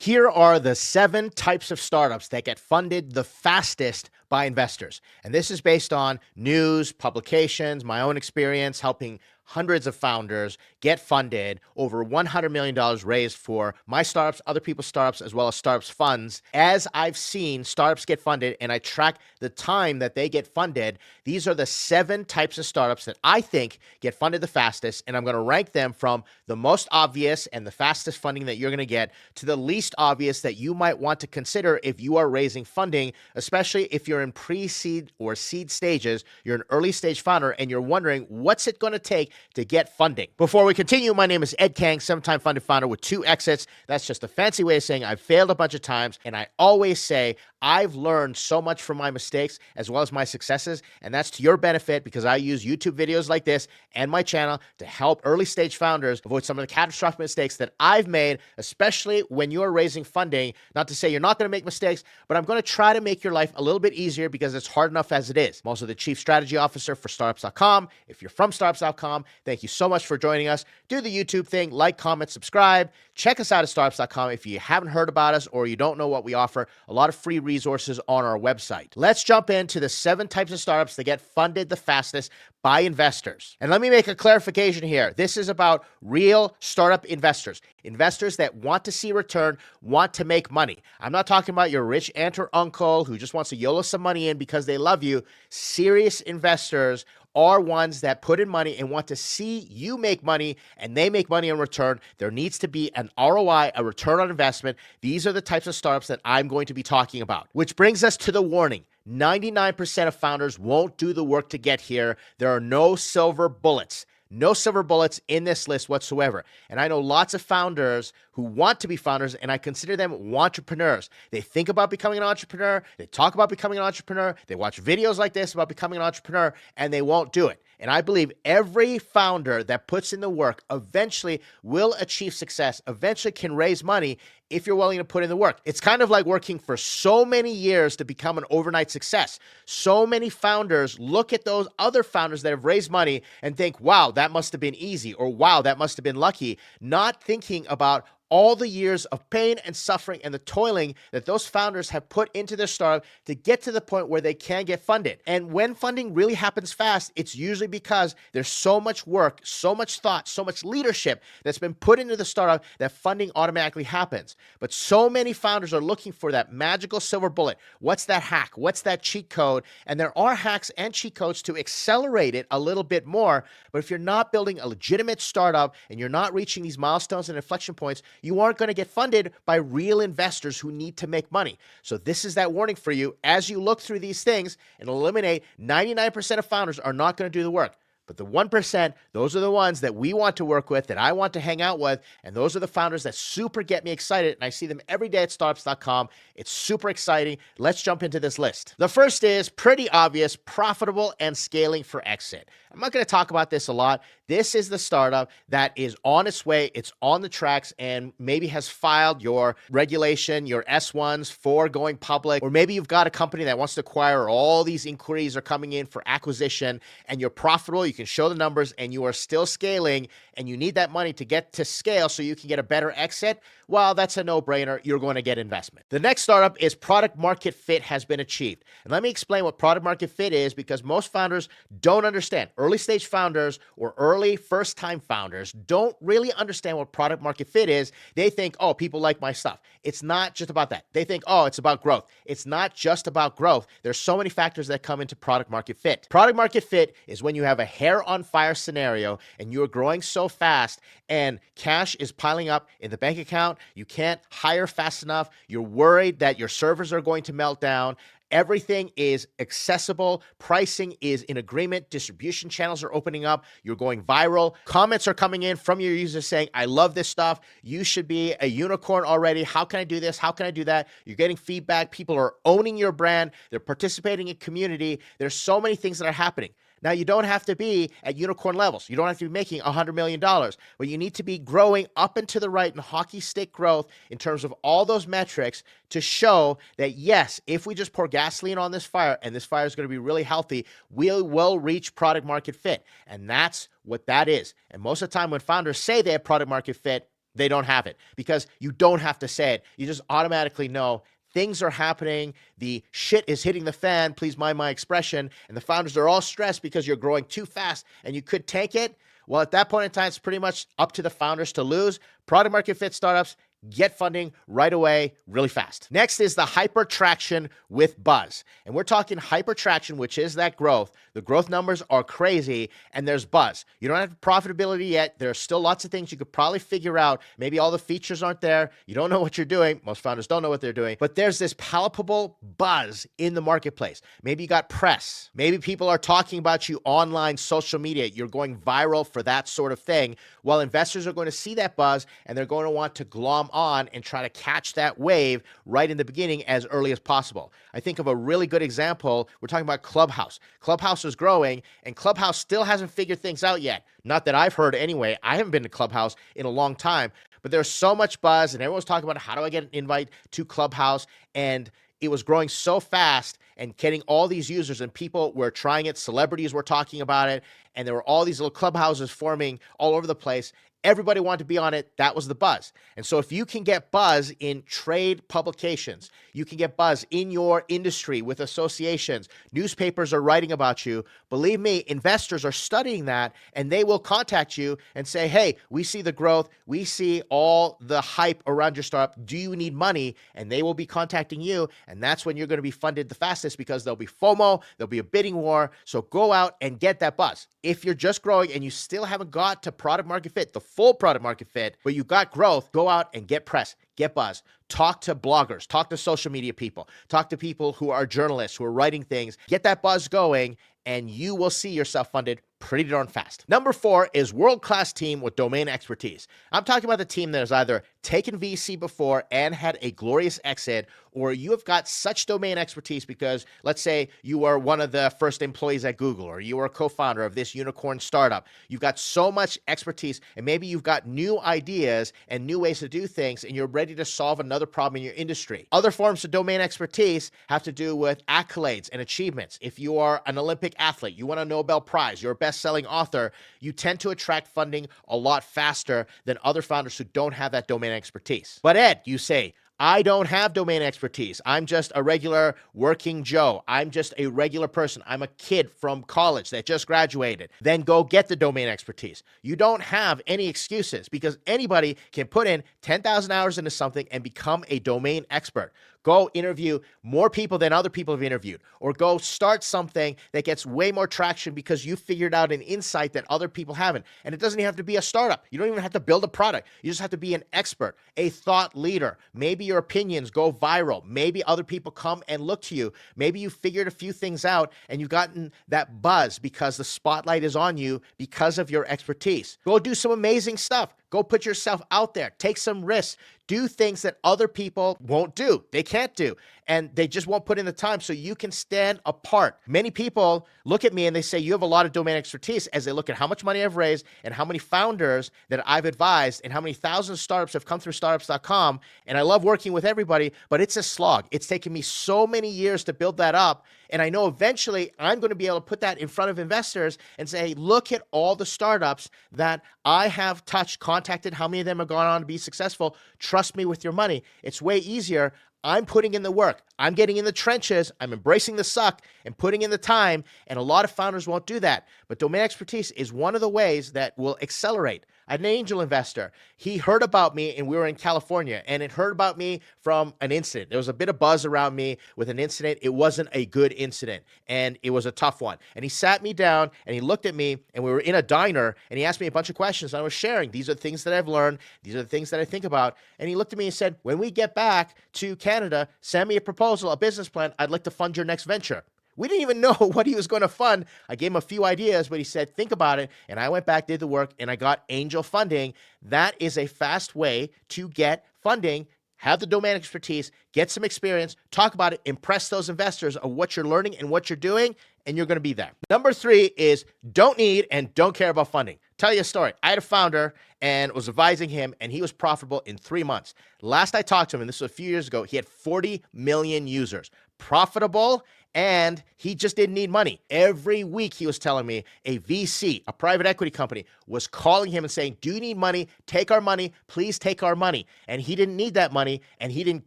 Here are the 7 types of startups that get funded the fastest by investors. And this is based on news, publications, my own experience helping hundreds of founders get funded, over $100 million raised for my startups, other people's startups, as well as startups funds. As I've seen startups get funded and I track the time that they get funded, these are the 7 types of startups that I think get funded the fastest. And I'm going to rank them from the most obvious and the fastest funding that you're going to get to the least obvious that you might want to consider if you are raising funding, especially if you're in pre-seed or seed stages, you're an early stage founder and you're wondering what's it going to take to get funding. Before we continue, my name is Ed Kang, 7-time funded founder with 2 exits. That's just a fancy way of saying I've failed a bunch of times, and I always say I've learned so much from my mistakes as well as my successes, and that's to your benefit because I use YouTube videos like this and my channel to help early stage founders avoid some of the catastrophic mistakes that I've made, especially when you're raising funding. Not to say you're not going to make mistakes, but I'm going to try to make your life a little bit easier because it's hard enough as it is. I'm also the Chief Strategy Officer for Startups.com. If you're from Startups.com, thank you so much for joining us. Do the YouTube thing, like, comment, subscribe. Check us out at Startups.com if you haven't heard about us or you don't know what we offer. A lot of free resources on our website. Let's jump into the 7 types of startups that get funded the fastest by investors. And let me make a clarification here. This is about real startup investors, investors that want to see return, want to make money. I'm not talking about your rich aunt or uncle who just wants to YOLO some money in because they love you. Serious investors are ones that put in money and want to see you make money and they make money in return. There needs to be an ROI, a return on investment. These are the types of startups that I'm going to be talking about, which brings us to the warning. 99% of founders won't do the work to get here. There are no silver bullets. No silver bullets in this list whatsoever. And I know lots of founders who want to be founders, and I consider them entrepreneurs. They think about becoming an entrepreneur. They talk about becoming an entrepreneur. They watch videos like this about becoming an entrepreneur, and they won't do it. And I believe every founder that puts in the work eventually will achieve success, eventually can raise money if you're willing to put in the work. It's kind of like working for so many years to become an overnight success. So many founders look at those other founders that have raised money and think, wow, that must have been easy, or wow, that must have been lucky, not thinking about all the years of pain and suffering and the toiling that those founders have put into their startup to get to the point where they can get funded. And when funding really happens fast, it's usually because there's so much work, so much thought, so much leadership that's been put into the startup that funding automatically happens. But so many founders are looking for that magical silver bullet. What's that hack? What's that cheat code? And there are hacks and cheat codes to accelerate it a little bit more. But if you're not building a legitimate startup and you're not reaching these milestones and inflection points, you aren't going to get funded by real investors who need to make money. So this is that warning for you as you look through these things and eliminate 99% of founders are not going to do the work. But the 1%, those are the ones that we want to work with, that I want to hang out with, and those are the founders that super get me excited, and I see them every day at Startups.com. It's super exciting. Let's jump into this list. The first is pretty obvious, profitable and scaling for exit. I'm not going to talk about this a lot. This is the startup that is on its way, it's on the tracks, and maybe has filed your regulation, your S1s for going public, or maybe you've got a company that wants to acquire, all these inquiries are coming in for acquisition, and you're profitable, you can show the numbers, and you are still scaling, and you need that money to get to scale so you can get a better exit. Well, that's a no-brainer. You're going to get investment. The next startup is product market fit has been achieved. And let me explain what product market fit is, because most founders don't understand. Early stage founders or early first-time founders don't really understand what product market fit is. They think, oh, people like my stuff. It's not just about that. They think, oh, it's about growth. It's not just about growth. There's so many factors that come into product market fit. Product market fit is when you have a hair on fire scenario and you're growing so fast and cash is piling up in the bank account. You can't hire fast enough. You're worried that your servers are going to melt down. Everything is accessible. Pricing is in agreement. Distribution channels are opening up. You're going viral. Comments are coming in from your users saying, I love this stuff. You should be a unicorn already. How can I do this? How can I do that? You're getting feedback. People are owning your brand. They're participating in community. There's so many things that are happening. Now, you don't have to be at unicorn levels. You don't have to be making $100 million, but you need to be growing up and to the right in hockey stick growth in terms of all those metrics to show that, yes, if we just pour gasoline on this fire and this fire is going to be really healthy, we will reach product market fit. And that's what that is. And most of the time when founders say they have product market fit, They don't have it because you don't have to say it. You just automatically know things are happening. The shit is hitting the fan. Please mind my expression. And the founders are all stressed because you're growing too fast and you could tank it. Well, at that point in time, it's pretty much up to the founders to lose. Product market fit startups get funding right away, really fast. Next is the hyper traction with buzz. And we're talking hyper traction, which is that growth. The growth numbers are crazy and there's buzz. You don't have profitability yet. There are still lots of things you could probably figure out. Maybe all the features aren't there. You don't know what you're doing. Most founders don't know what they're doing, but there's this palpable buzz in the marketplace. Maybe you got press. Maybe people are talking about you online, social media. You're going viral for that sort of thing. Well, investors are going to see that buzz and they're going to want to glom on and try to catch that wave right in the beginning as early as possible. I think of a really good example. We're talking about Clubhouse. Clubhouse is growing and Clubhouse still hasn't figured things out yet. Not that I've heard anyway. I haven't been to Clubhouse in a long time, but there's so much buzz and everyone's talking about how do I get an invite to Clubhouse, and it was growing so fast and getting all these users, and people were trying it. Celebrities were talking about it, and there were all these little clubhouses forming all over the place. Everybody wanted to be on it. That was the buzz. And so if you can get buzz in trade publications, you can get buzz in your industry with associations, newspapers are writing about you. Believe me, investors are studying that and they will contact you and say, hey, we see the growth. We see all the hype around your startup. Do you need money? And they will be contacting you. And that's when you're going to be funded the fastest because there'll be FOMO, there'll be a bidding war. So go out and get that buzz. If you're just growing and you still haven't got to product market fit, the full product market fit, but you got growth, go out and get press, get buzz, talk to bloggers, talk to social media people, talk to people who are journalists, who are writing things, get that buzz going, and you will see yourself funded pretty darn fast. Number 4 is world-class team with domain expertise. I'm talking about the team that has either taken VC before and had a glorious exit, or you have got such domain expertise because let's say you are one of the first employees at Google, or you are a co-founder of this unicorn startup. You've got so much expertise, and maybe you've got new ideas and new ways to do things, and you're ready to solve another problem in your industry. Other forms of domain expertise have to do with accolades and achievements. If you are an Olympic athlete, you won a Nobel Prize, you're a best-selling author, you tend to attract funding a lot faster than other founders who don't have that domain expertise. But Ed, you say, I don't have domain expertise. I'm just a regular working Joe. I'm just a regular person. I'm a kid from college that just graduated. Then go get the domain expertise. You don't have any excuses because anybody can put in 10,000 hours into something and become a domain expert. Go interview more people than other people have interviewed, or go start something that gets way more traction because you figured out an insight that other people haven't. And it doesn't even have to be a startup. You don't even have to build a product. You just have to be an expert, a thought leader. Maybe your opinions go viral. Maybe other people come and look to you. Maybe you figured a few things out and you've gotten that buzz because the spotlight is on you because of your expertise. Go do some amazing stuff. Go put yourself out there. Take some risks. Do things that other people won't do. They can't do. And they just won't put in the time so you can stand apart. Many people look at me and they say, you have a lot of domain expertise, as they look at how much money I've raised and how many founders that I've advised and how many thousands of startups have come through startups.com. And I love working with everybody, but it's a slog. It's taken me so many years to build that up. And I know eventually I'm going to be able to put that in front of investors and say, hey, look at all the startups that I have touched, contacted, how many of them have gone on to be successful. Trust me with your money. It's way easier. I'm putting in the work. I'm getting in the trenches. I'm embracing the suck and putting in the time. And a lot of founders won't do that. But domain expertise is one of the ways that will accelerate. I had an angel investor. He heard about me and we were in California, and it heard about me from an incident. There was a bit of buzz around me with an incident. It wasn't a good incident and it was a tough one. And he sat me down and he looked at me, and we were in a diner, and he asked me a bunch of questions. And I was sharing, these are the things that I've learned. These are the things that I think about. And he looked at me and said, when we get back to Canada, send me a proposal, a business plan. I'd like to fund your next venture. We didn't even know what he was going to fund. I gave him a few ideas, but he said, think about it. And I went back, did the work, and I got angel funding. That is a fast way to get funding. Have the domain expertise, get some experience, talk about it, impress those investors of what you're learning and what you're doing, and you're going to be there. Number 3 is don't need and don't care about funding. Tell you a story. I had a founder and was advising him, and he was profitable in 3 months. Last I talked to him, and this was a few years ago, he had 40 million users. Profitable And he just didn't need money. Every week he was telling me a VC, a private equity company, was calling him and saying, do you need money? Take our money. Please take our money. And he didn't need that money, and he didn't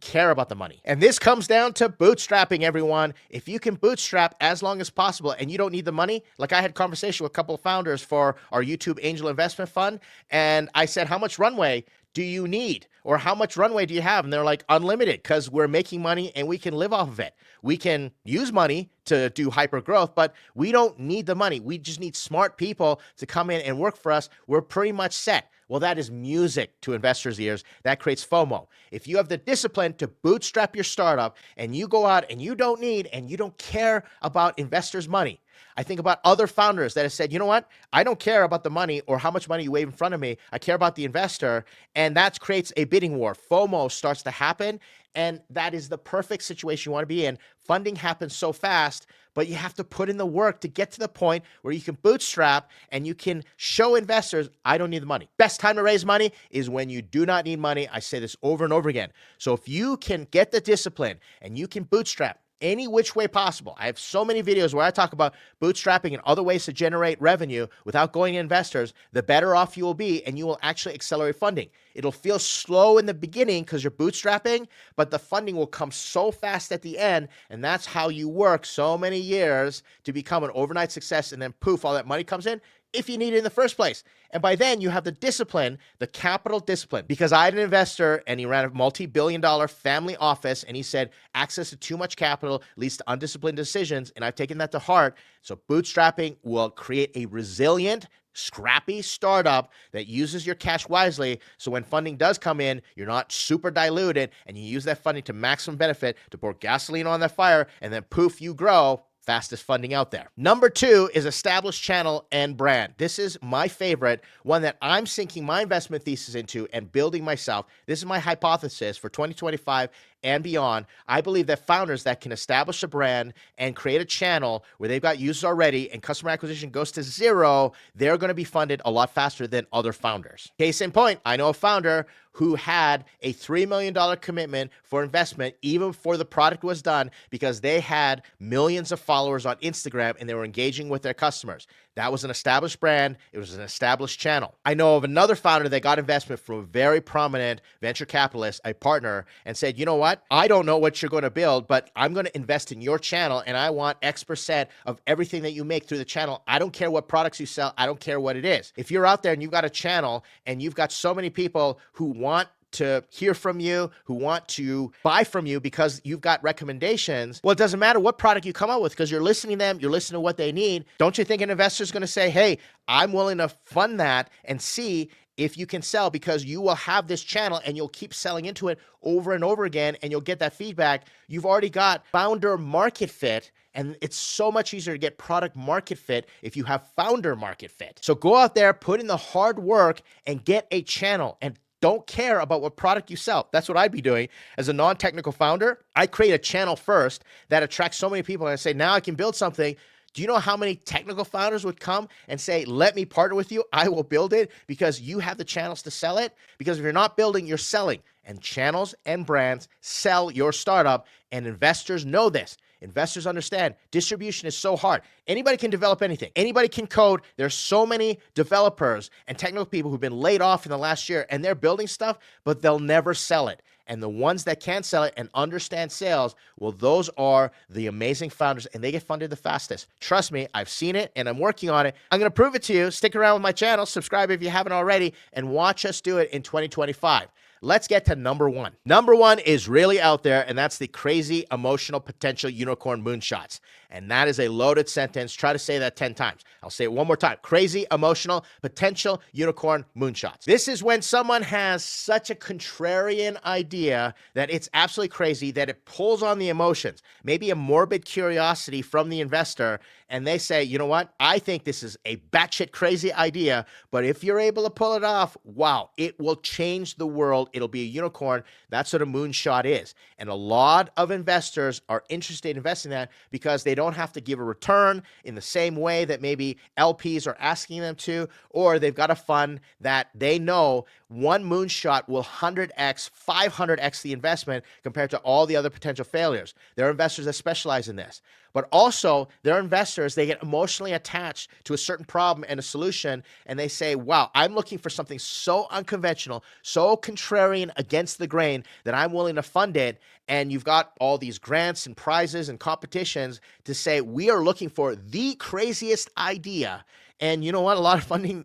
care about the money. And this comes down to bootstrapping, everyone. If you can bootstrap as long as possible and you don't need the money, like I had a conversation with a couple of founders for our YouTube Angel Investment Fund, and I said, how much runway do you need? Or how much runway do you have? And they're like, unlimited, because we're making money and we can live off of it. We can use money to do hyper growth, but we don't need the money. We just need smart people to come in and work for us. We're pretty much set. Well, that is music to investors' ears. That creates FOMO. If you have the discipline to bootstrap your startup and you go out and you don't need and you don't care about investors' money, I think about other founders that have said, you know what? I don't care about the money or how much money you wave in front of me. I care about the investor. And that creates a bidding war. FOMO starts to happen. And that is the perfect situation you want to be in. Funding happens so fast, but you have to put in the work to get to the point where you can bootstrap and you can show investors, I don't need the money. Best time to raise money is when you do not need money. I say this over and over again. So if you can get the discipline and you can bootstrap any which way possible. I have so many videos where I talk about bootstrapping and other ways to generate revenue without going to investors. The better off you will be, and you will actually accelerate funding. It'll feel slow in the beginning because you're bootstrapping, but the funding will come so fast at the end, and that's how you work so many years to become an overnight success, and then poof, all that money comes in if you need it in the first place. And by then you have the discipline, the capital discipline. Because I had an investor and he ran a multi-billion-dollar family office, and he said access to too much capital leads to undisciplined decisions. And I've taken that to heart. So bootstrapping will create a resilient, scrappy startup that uses your cash wisely. So when funding does come in, you're not super diluted, and you use that funding to maximum benefit to pour gasoline on that fire, and then poof, you grow. Fastest funding out there. Number 2 is established channel and brand. This is my favorite, one that I'm sinking my investment thesis into and building myself. This is my hypothesis for 2025 and beyond. I believe that founders that can establish a brand and create a channel where they've got users already and customer acquisition goes to zero, they're going to be funded a lot faster than other founders. Case in point, I know a founder who had a $3 million commitment for investment even before the product was done because they had millions of followers on Instagram and they were engaging with their customers. That was an established brand. It was an established channel. I know of another founder that got investment from a very prominent venture capitalist, a partner, and said, you know what? I don't know what you're going to build, but I'm going to invest in your channel, and I want X% of everything that you make through the channel. I don't care what products you sell. I don't care what it is. If you're out there and you've got a channel and you've got so many people who want to hear from you, who want to buy from you because you've got recommendations, well, it doesn't matter what product you come up with because you're listening to them, you're listening to what they need. Don't you think an investor is going to say, hey, I'm willing to fund that and see if you can sell, because you will have this channel and you'll keep selling into it over and over again, and you'll get that feedback. You've already got founder market fit, and it's so much easier to get product market fit if you have founder market fit. So go out there, put in the hard work, and get a channel, and don't care about what product you sell. That's what I'd be doing as a non-technical founder. I create a channel first that attracts so many people, and I say, now I can build something. Do you know how many technical founders would come and say, let me partner with you? I will build it because you have the channels to sell it. Because if you're not building, you're selling. And channels and brands sell your startup. And investors know this. Investors understand distribution is so hard. Anybody can develop anything. Anybody can code. There's so many developers and technical people who've been laid off in the last year, and they're building stuff, but they'll never sell it. And the ones that can sell it and understand sales, well, those are the amazing founders, and they get funded the fastest. Trust me, I've seen it, and I'm working on it. I'm going to prove it to you. Stick around with my channel, subscribe if you haven't already, and watch us do it in 2025. Let's get to number 1. Number 1 is really out there, and that's the crazy emotional potential unicorn moonshots. And that is a loaded sentence. Try to say that 10 times. I'll say it one more time. Crazy emotional potential unicorn moonshots. This is when someone has such a contrarian idea that it's absolutely crazy that it pulls on the emotions, maybe a morbid curiosity from the investor, and they say, you know what? I think this is a batshit crazy idea, but if you're able to pull it off, wow, it will change the world. It'll be a unicorn. That's what a moonshot is. And a lot of investors are interested in investing in that because they don't have to give a return in the same way that maybe LPs are asking them to, or they've got a fund that they know one moonshot will 100x, 500x the investment compared to all the other potential failures. There are investors that specialize in this. But also, there are investors, they get emotionally attached to a certain problem and a solution, and they say, wow, I'm looking for something so unconventional, so contrarian against the grain that I'm willing to fund it. And you've got all these grants and prizes and competitions to say, we are looking for the craziest idea. And you know what a lot of funding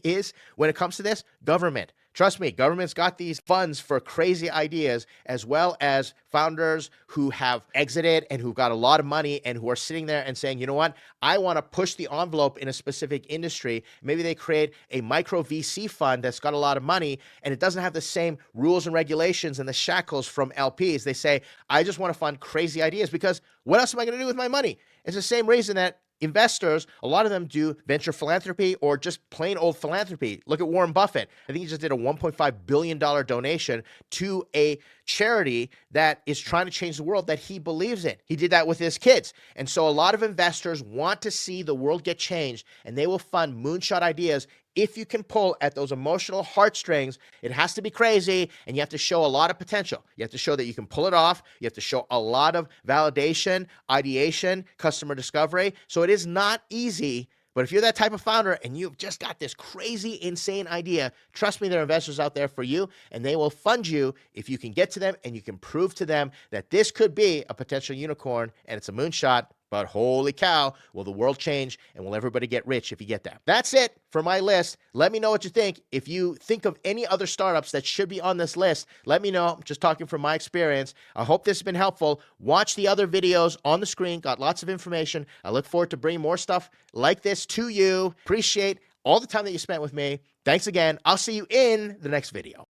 is when it comes to this? Government. Trust me, government's got these funds for crazy ideas, as well as founders who have exited and who've got a lot of money and who are sitting there and saying, you know what, I want to push the envelope in a specific industry. Maybe they create a micro VC fund that's got a lot of money and it doesn't have the same rules and regulations and the shackles from LPs. They say, I just want to fund crazy ideas because what else am I going to do with my money? It's the same reason that investors, a lot of them do venture philanthropy or just plain old philanthropy. Look at Warren Buffett. I think he just did a $1.5 billion donation to a charity that is trying to change the world that he believes in. He did that with his kids. And so a lot of investors want to see the world get changed, and they will fund moonshot ideas if you can pull at those emotional heartstrings. It has to be crazy, and you have to show a lot of potential. You have to show that you can pull it off. You have to show a lot of validation, ideation, customer discovery. So it is not easy, but if you're that type of founder and you've just got this crazy, insane idea, trust me, there are investors out there for you, and they will fund you if you can get to them and you can prove to them that this could be a potential unicorn and it's a moonshot. But holy cow, will the world change and will everybody get rich if you get that? That's it for my list. Let me know what you think. If you think of any other startups that should be on this list, let me know. I'm just talking from my experience. I hope this has been helpful. Watch the other videos on the screen. Got lots of information. I look forward to bringing more stuff like this to you. Appreciate all the time that you spent with me. Thanks again. I'll see you in the next video.